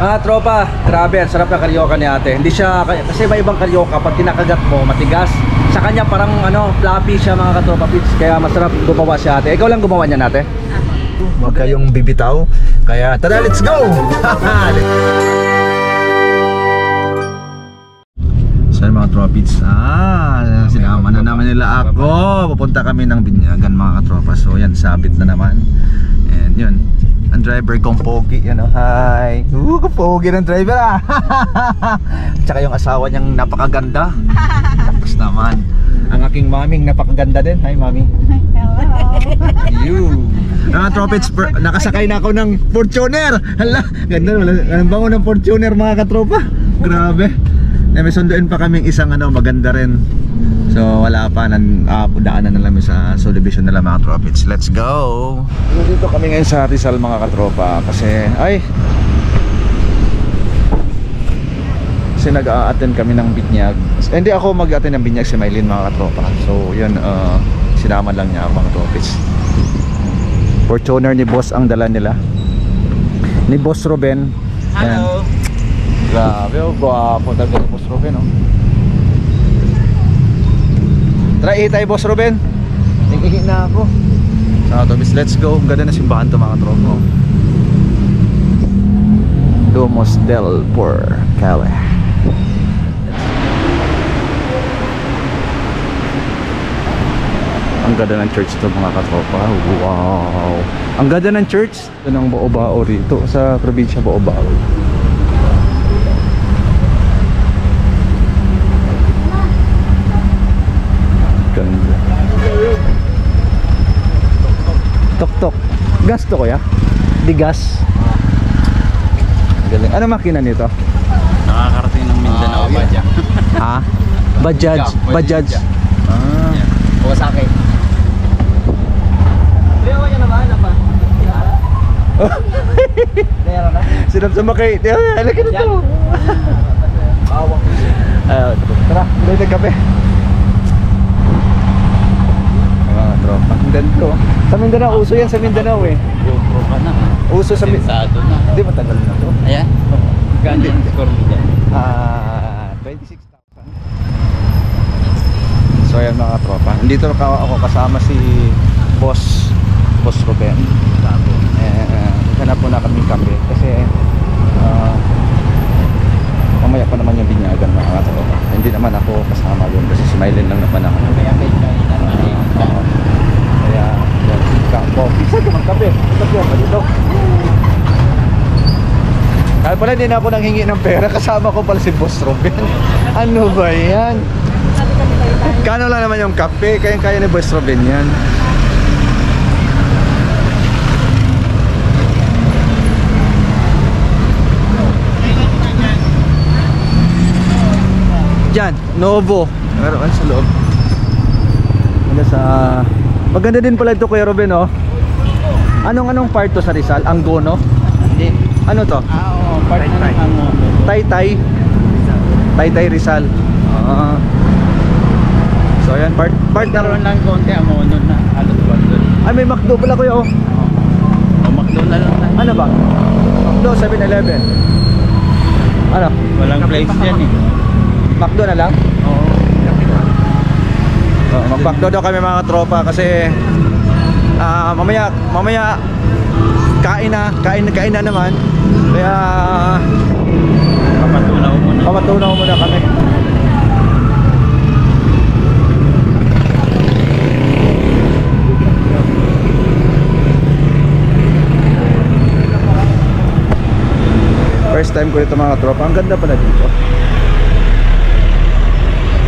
Tropa, grabe, ang sarap na karyoka ni ate. Hindi siya, kasi may ibang karyoka, pag kinakagat mo, matigas. Sa kanya parang fluffy siya mga katropa pits. Kaya masarap gumawa si ate. Ikaw lang gumawa niyan ate? Huwag kayong bibitaw. Kaya tara, let's go! So mga tropa pits, sinama na naman nila ako. Pupunta kami ng Binyagan mga katropa. So yan, sabit na naman. And yun, ang driver kong pogi, hi. Pogi ng driver Tsaka yung asawa niyang napakaganda. Tapos naman, ang aking maming napakaganda din. Hi mami. Hello. You. Tropits, nakasakay na ako ng Fortuner. Hala, ganda, ang bango ng Fortuner mga katropa. Grabe. May sunduin pa kaming isang maganda rin. So wala pa, daanan na lang sa subdivision nila mga tropits. Let's go! Dito kami ngayon sa Rizal mga katropa. Kasi nag-a-attend kami ng binyag. Hindi ako mag-attend ng binyag, si Maylin mga katropa. So yun, sinama lang niya mga tropits. Fortuner ni boss ang dala nila, ni boss Ruben. Hello. Grabe, gwapo talaga ni boss Ruben Try tayo boss Ruben. Nag-ihi na ako. So Tomis, let's go. Ganda na simbahan to mga tropa. Domos del Porcale. Ang ganda ng church to mga katropa. Wow. Ang ganda ng church. Ito ng Baobao rito sa probinsya Baobao. Ganda. Tok-tok. Gas to kuya? Di gas. Galing. Ano makina nito? Nakakarating ng Mindanao Bajaj. Bajaj. Bajaj. Kawasaki. Lewa niya naman pa. Sinap sa makay. Halika na to. Bawang. Tara, may nagkape. Tropa. Ganito. Sa Mindanao, uso yan sa Mindanao Tropa na. Uso sa Mindanao. na. Hindi, matagal na to. Ayan. Ganda yung score mo dyan. 26,000. So ayan mga tropa. Dito ako kasama si Boss Ruben. Hanap po na kami kasi mamaya pa naman yung binyagan mga tropa. Hindi naman ako kasama doon kasi si Mylene lang naman ako. Kaya pizza ka magkape. Sabi ako dito. Kaya pala din ako nanghingi ng pera. Kasama ko pala si Boss Ruben. Ano ba yan? Kano lang naman yung kape. Kaya ni Boss Ruben yan. Diyan, Novo. Meron sa loob. Maganda din pala ito Kuya Ruben Anong part to sa Rizal? Anggono? Hindi. Ano to? Oo, part na ng Angono. Taytay Rizal. So ayan, part Karoon lang konti Angono na. Halos wag doon. Ay, may McDo pala Kuya McDo na lang. Ano ba? McDo 7-Eleven. Ano? Walang place dyan McDo na lang? Oo. Mag-McDo daw kami mga tropa kasi mamaya kain na naman. Kaya papatunaw muna kami. First time ko dito mga tropa. Ang ganda pala dito.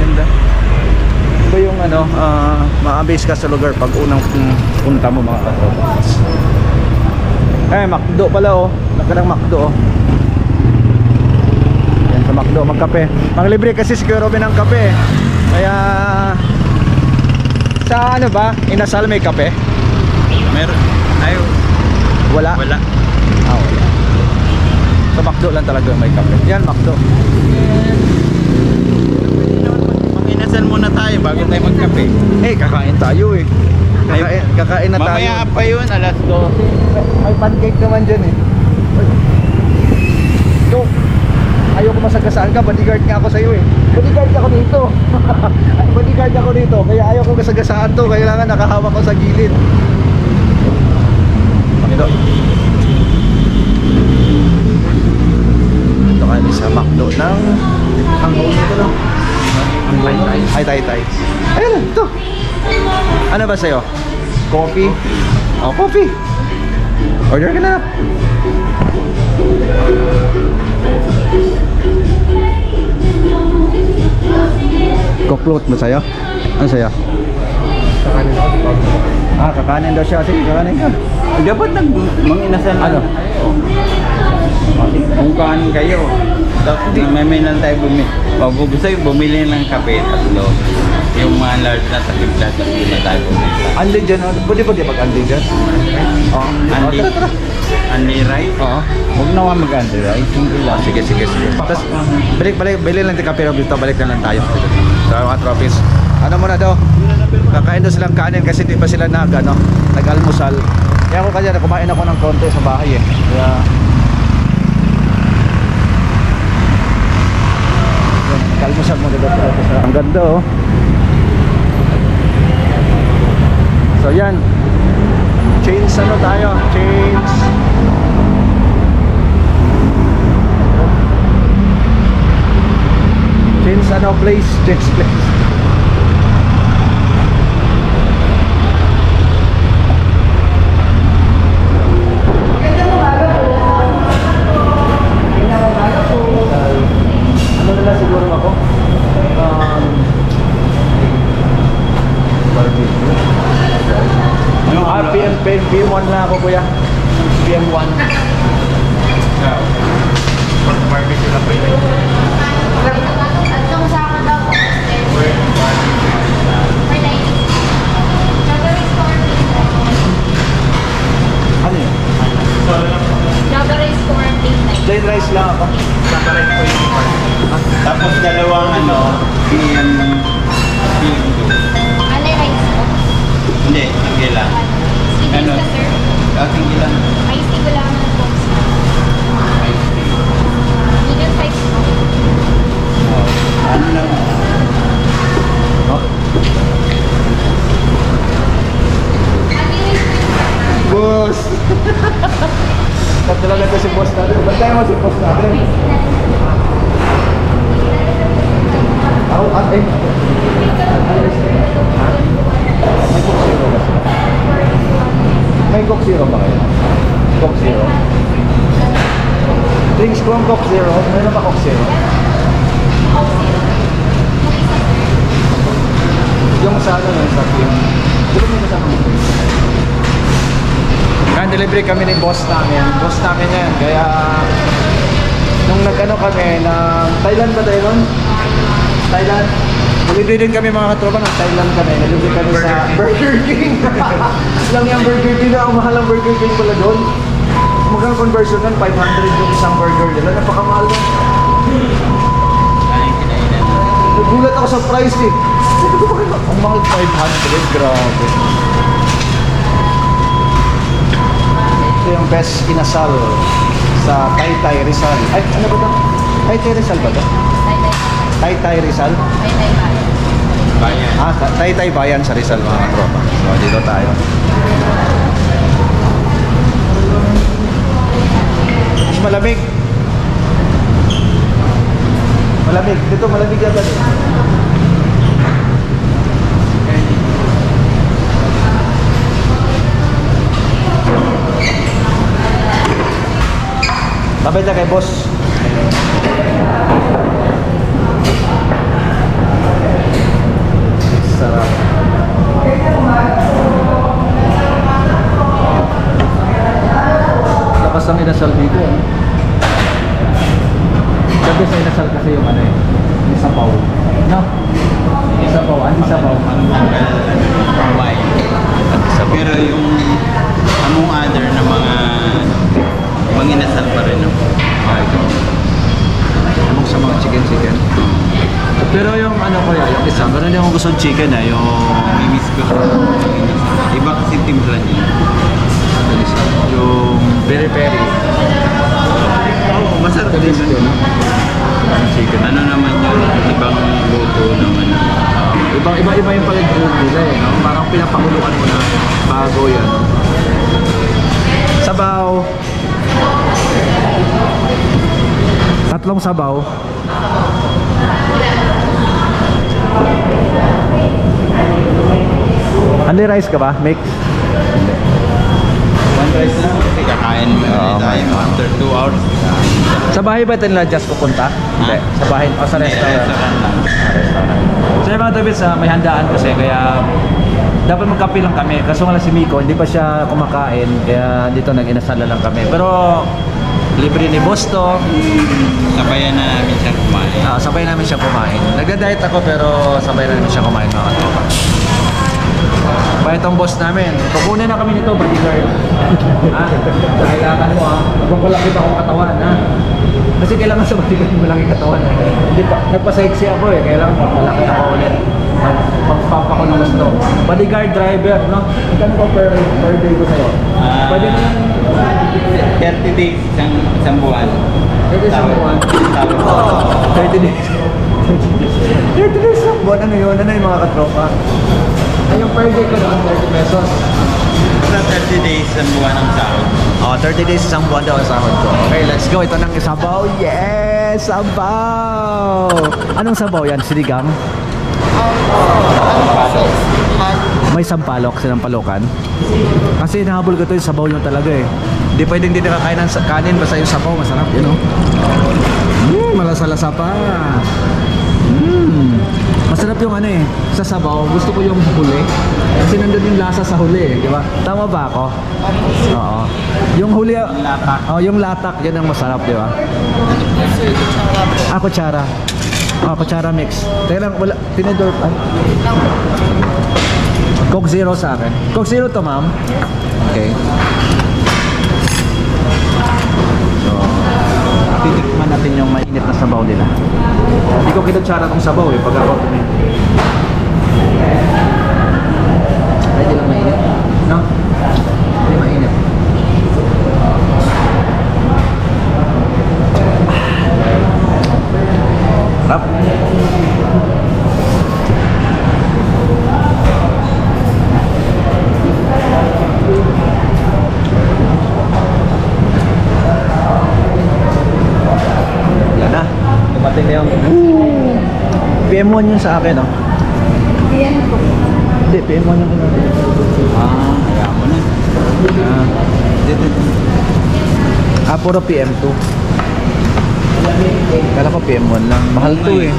Ganda. Ito yung ma-amaze ka sa lugar pag unang punta mo mga tropa. McDo pala Laka ng McDo Yan sa McDo, magkape. Panglibre kasi si Kuya Ruben ng kape. Kaya sa ba? Inasal may kape? Meron. Ay, wala. wala. Wala. Sa McDo lang talaga may kape. Yan, McDo. Mag-inasal muna tayo bago tayo magkape. Kakain tayo Kakain na tayo. Mamaya pa yun, alas 12. May pancake naman dyan saan ka, bodyguard nga ako sa'yo eh. Bodyguard ako dito. Bodyguard ako dito, kaya ayaw ko gasagasaan to. Kailangan nakahawak ko sa gilid. Pakito. Ito kami sa McDo ng Hanggang dito no? Tay. Ayun, ito. Ano ba sa'yo? Coffee? Oh, coffee. Order ka na. Coke mo sa'yo? Ano sa'yo? Kakanin ako. Kakanin daw siya. Sige, kakanin ka. Dapat mag-inasal Ano? Kung kanin kayo. Tapos may lang tayo bumili. Pag gusto yung bumili ng kape, tatlo. Yung mga large na takipla, tatlo na tayo bumili. Anli dyan. Pwede pag anli dyan? Oo. Anli. Tara. Anli rice? Oo. Huwag na nga mag-anli rice. Single lang. Sige. Tapos, bili lang tayo kape dito. Balik na lang tayo. So, mga trophies. Ano muna daw? Kakain daw silang kanin kasi di pa sila nag-almusal. Kaya ako kanya, kumain ako ng konti sa bahay eh. Kaya... Kalmusal mo dito. Ang ganda oh. So yan. Chains ano tayo? Chains. Chains ano place? Chains place. Ano nila siguro ako? PM1 na ako kuya. PM1. Barbecue lang ba yun? Atong sa akin daw po. For 90. Strawberry corn. Ano yun? Strawberry corn Plain rice lang ako. Tapos dalawang PM2. Ano rice po? Hindi, hindi lang. Sweet ka sir. Hindi lang. Ice tea wala naman po. Medium size po. Ano lang? Boss! Talaga ito si boss natin. Bantayan mo si boss natin. Ako, eh. May Coke Zero ba kayo? Coke Zero? Drinks ko ang Coke Zero. Meron ba Coke Zero? Yung sa ano nun, sa film. Dito mo kasama mo. Yan, delivery kami ni boss namin. Boss namin yan. Kaya, nung nag-ano kami, na Thailand ba tayo nun? Thailand? Delivery din kami mga katropa ng Thailand kami. Delivery kami sa Burger King. Lang yung Burger King na ang mahal ang Burger King pala doon. Magkang conversion nun, 500 yung isang burger nila. Napakamahal nun. Nagulat ako sa price eh. Sabi ko bakit ang mahal 500? Grabe. Ito yung best inasal sa Taytay Rizal. Ay, ano ba ito? Taytay Rizal ba ito? Taytay Rizal? Bayan. Taytay Bayan sa Rizal mga katropa. So dito tayo. Mas malamig. Malamig. Dito malamig yan dito. Babay na kay boss. Sarap. Lakas ang inasal dito. Sabi sa inasal kasi yung ano eh. Yung sabaw. No? Yung sabaw. Andi sabaw. Why? Pero yung among other na mga inasal pa rin ako. Among sa mga chicken. Pero yung ano kaya, yung isa, meron din akong gusto chicken eh, yung... Miss ko siya. Iba kasi timpla niya. Yung peri-peri. Oo, masarap din. Chicken. pinapakuluan mo na bago yan. Sabaw. 3 sabaw. Only rice ka ba? Mix? One rice lang kasi kakain mo tayo after 2 hours. Sa bahay ba ito nila just pupunta? Hindi. Sa bahay o sa restaurant? Restaurant lang. So yung mga Tobits, may handaan kasi kaya dapat magkape lang kami. Kaso nga lang si Miko, hindi pa siya kumakain kaya dito nag-inasala lang kami. Pero libre ni boss to. Sabayan na namin siyang kumain. Sabay namin siya kumain. Nagda-diet ako pero sabay na namin siya kumain mga katropa. Pa itong boss namin. Kukunin na kami nito, bodyguard. Ha? Kailangan mo ha. Magpapalaki pa akong katawan ha. Kasi kailangan sa bodyguard malaki katawan ha. Hindi pa, nagpa-sexy ako eh. Kailangan magpalaki ako ulit. Pagpapa ko ng gusto. Bodyguard driver, no? Magkano ko per day ko sa'yo? Pwede na 30 days, isang buwan. 30 days isang buwan? 30 days. 30 days isang buwan. Ano yun? Ano yung mga katropa? Ay, yung per day ko doon, 30 pesos. Sa 30 days, isang buwan ang sahod. 30 days isang buwan daw ang sahod ko. Okay, let's go. Ito ng sabaw. Yes! Sabaw! Anong sabaw yan? Sinigang? May sampalok, sinampalokan. Kasi nahabol ko ito yung sabaw nyo talaga eh. Hindi pwedeng hindi nakakain ng kanin basta yung sabaw. Masarap yun oh. Malasa-lasa pa. Masarap yung ano eh, sa sabaw. Gusto ko yung huli. Kasi nandun yung lasa sa huli eh, di ba? Tama ba ako? Oo. Yung huli, yung latak, yan ang masarap, di ba? Kutsara. Kutsara mix. Teka lang, wala, tinidor pa. Coke Zero sa akin. Coke Zero to, ma'am. Okay. So, titikman natin yung mainit na sabaw nila. Hindi ko kinutsara tong sabaw eh, pag ako ay, di lang mainit. No? Hindi mainit. Sarap. Yan na. Dumating na yung PM1 yun sa akin, no? Hindi, PM1 yung Kaya mo na. puro PM2. Kala ko PM1 lang. Mahal to eh.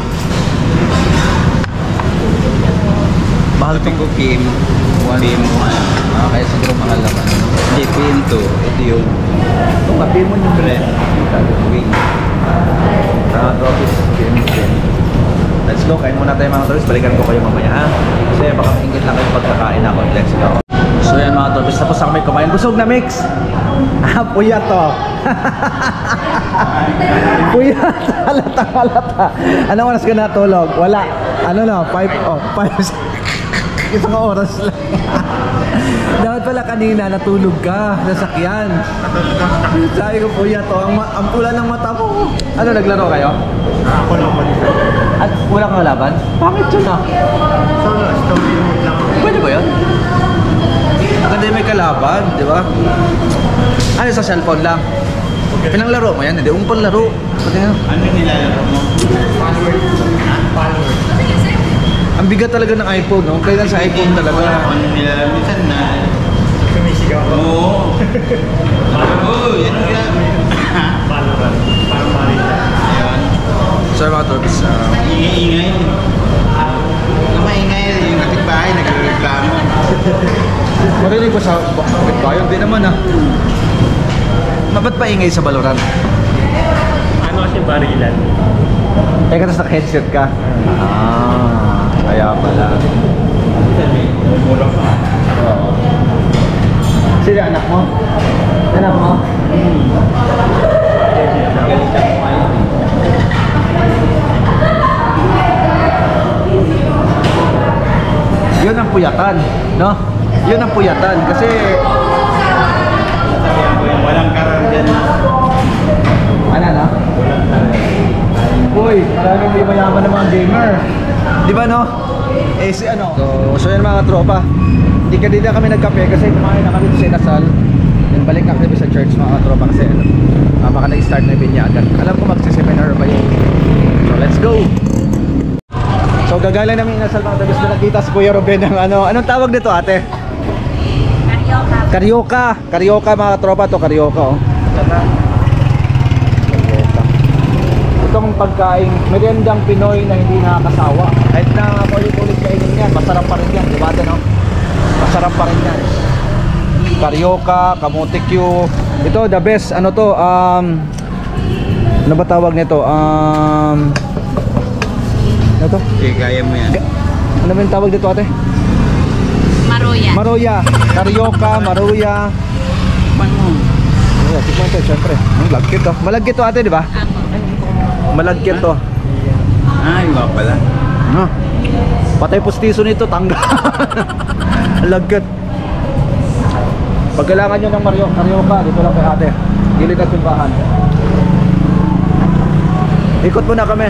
Mahal to. Ko PM1. Kaya siguro mahal naman. Hindi, PM2. Ito yun. Ito ka, PM1 yung Bread. Wing. Office, PM2. Let's go, kain muna tayo mga tourist. Balikan ko kayo mamaya ha. Kasi baka maingit lang kayo pagkakain ako. Let's go. So yan mga tourist, tapos na kami kumain. Busog na mix! Puyat to. Puyat, halata. Anong oras ka natulog? Wala. Ano na, 5 isang oras lang. Dapat pala kanina natulog ka, nasakyan. Sabi ko puyat to, ang pula ng mata mo. Ano, naglaro kayo? Ako lang mag-isa. At wala kang laban? Bakit yun ah? Story mode lang. Pwede ba yun? Maganda yung may kalaban, di ba? Ano sa cellphone lang? Pinanglaro mo yan, hindi umpang laro. Ano nilalaro mo? Followers. Ang bigat talaga ng iPhone, no? Kaya sa iPhone talaga. Ano nilalaro? Minsan na... Sumisigaw ako. Oo. Oo, yan ang ginagawa. Valorant. Parang Marita. Ayun. Sorry mga tourist. Ingay-ingay. Ang maingay yung kapitbahay, nagreklamo. Marinig ko sa bayan, di naman ah. Ba't pa ingay sa Valorant? Ano kasi barilan? Teka, tapos naka-headset ka? Kaya pala. Murang pa. Oo. Sino anak mo? Anak mo? Yun ang puyatan, no? Yun ang puyatan kasi Sabihan ko yung walang karar dyan. ano no? Uy, maraming may mayaman ng mga gamer. Di ba no? Eh si ano? So yan mga tropa. Hindi kanina kami nagkape kasi kumain na kami sa Inasal. Then balik na kami sa church mga katropa kasi baka nag-start na yung binyagan. Alam ko magsiseminar ba yun. So let's go! So gagaling namin Inasal mga tabis na nakita si Kuya Ruben ng anong tawag dito ate? Karyoka. Karyoka mga tropa to, karyoka oh. Karyoka. Itong pagkain, meriendang Pinoy na hindi nakakasawa. Kahit na ulit-ulit kainin yan, masarap pa rin yan, diba no? Masarap pa rin yan. Karyoka, kamote Q. Ito the best, ano to, ano ba tawag nito? Ano to? Sige, kaya mo yan. Ano ba yung tawag dito ate? Maroya. Maroya, karyoka, maroya. Tikman mo. Yeah, tikman ito, syempre. Malagkit to. Malagkit to ate, di ba? Malagkit to. Iba pala. No. Patay pustiso nito, tangga. Lagkit. Pag kailangan nyo ng karyoka, dito lang kay ate. Gilid at simbahan. Ikot muna kami.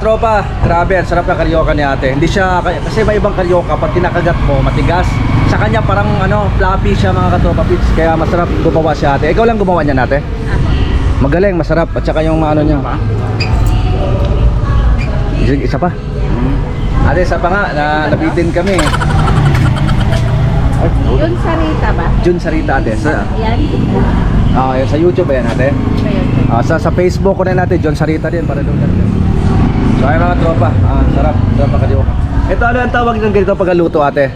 Tropa, grabe, ang sarap na karyoka ni ate. Hindi siya, kasi may ibang karyoka, pag kinakagat mo, matigas. Sa kanya parang fluffy siya mga katropa pits. Kaya masarap gumawa si ate. Ikaw lang gumawa niya ate? Magaling, masarap. At saka yung niya. Isa pa? Ate, isa pa nga, nabitin kami. Yun Sarita ba? Jun Sarita ate. Yan. Sa YouTube ba yan ate? Sa Facebook ko na natin, John Sarita din para doon natin. So ay mga tropa, sarap ang karyoka. Ito ano ang tawag ng ganito pagluto ate?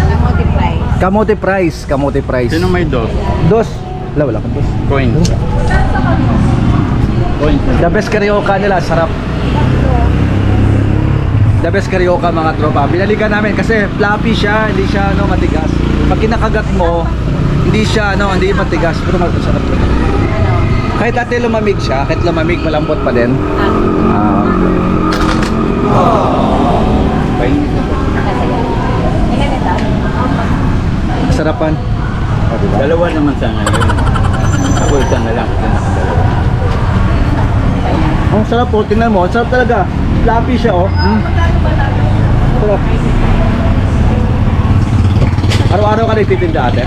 Kamote price. Kamote price, kamote price. Sino may dos? Dos. Wala kang dos. Coins. Coins. The best karyoka nila, sarap. The best karyoka mga tropa. Binalikan namin kasi fluffy siya, hindi siya matigas. Pag kinakagat mo, hindi siya hindi matigas, pero masarap. Kahit ate lumamig siya, kahit lumamig malambot pa din. Sarapan. Dalawa naman sana yun. Ako isa na lang, isa nakadalawa. Ang sarap po, tingnan mo, sarap talaga. Fluffy siya oh. Sarap. Araw-araw ka nagtitinda ate?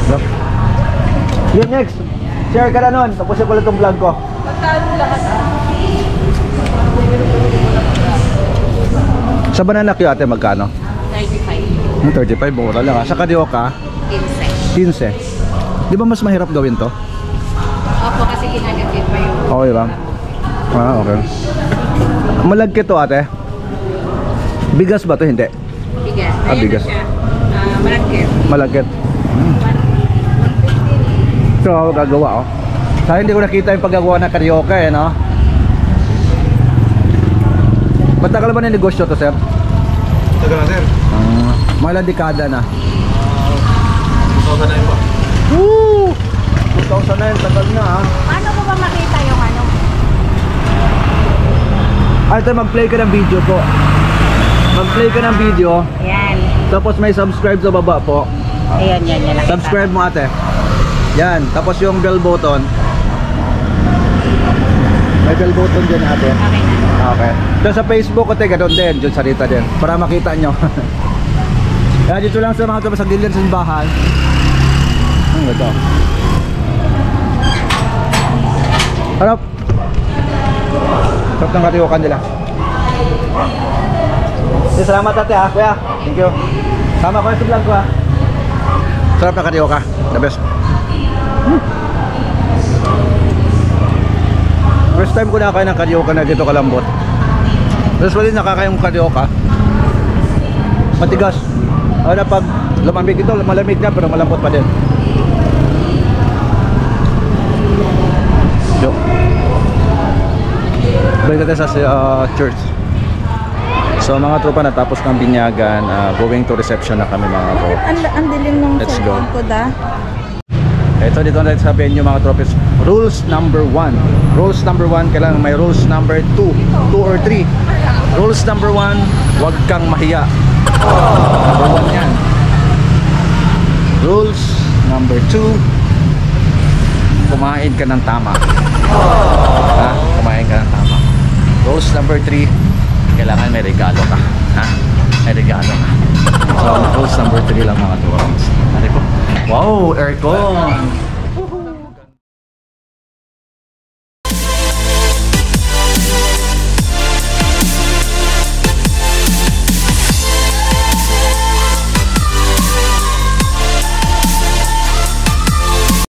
Sarap. Yun next, share ka na nun, tapusin ko lang itong vlog ko. Sa banana Q ate magkano? 35. 35, mura lang. Sa karyoka 15. 15. Di ba mas mahirap gawin to? Opo, kasi ginagagit pa yun. Okay ba? Okay. Malagkit to ate? Bigas ba to? Hindi. Bigas. Bigas. Malagkit. Malagkit. Ito ako gagawa oh. Sa hindi ko nakita yung paggagawa ng karyoka no? Matagal ba na negosyo to sir? Tagal na sir. Mga dekada na. 2009 pa. Woo! 2009, tagal na Paano ko ba makita yung Ito mag-play ka ng video po. Mag-play ka ng video. Yan. Tapos may subscribe sa baba po. Ayan, yan. Subscribe mo ate. Yan, tapos yung bell button. May bell button din ate. Okay na. Okay. Doon sa Facebook ko teka doon din, John Sarita din. Para makita nyo. Kaya dito lang sa mga sa gilid sa simbahan. Ito. Harap. Sarap ng karyokan nila. Salamat ate kuya. Thank you. Sama ko sa vlog ko Sarap ng karyoka. The best. First time ko nakakain ng karyoka na dito kalambot. Usually nakakain ng karyoka matigas. Na pag lumamig ito, malamig na pero malambot pa din. Yo. Balik natin sa church. So mga tropa, natapos ng binyagan, going to reception na kami mga tropa. Ang dilim ng Let's go. cellphone ko da. Ito dito natin sa venue mga tropes. Rules number 1. Rules number 1, kailangan may rules number 2. 2 or 3. Rules number 1, huwag kang mahiya. Number 1 yan. Rules number 2, kumain ka ng tama. Kumain ka ng tama. Rules number 3, kailangan may regalo ka. Ha? May regalo ka. So, house number 3 lang mga tropa. Ano po? Wow, aircon!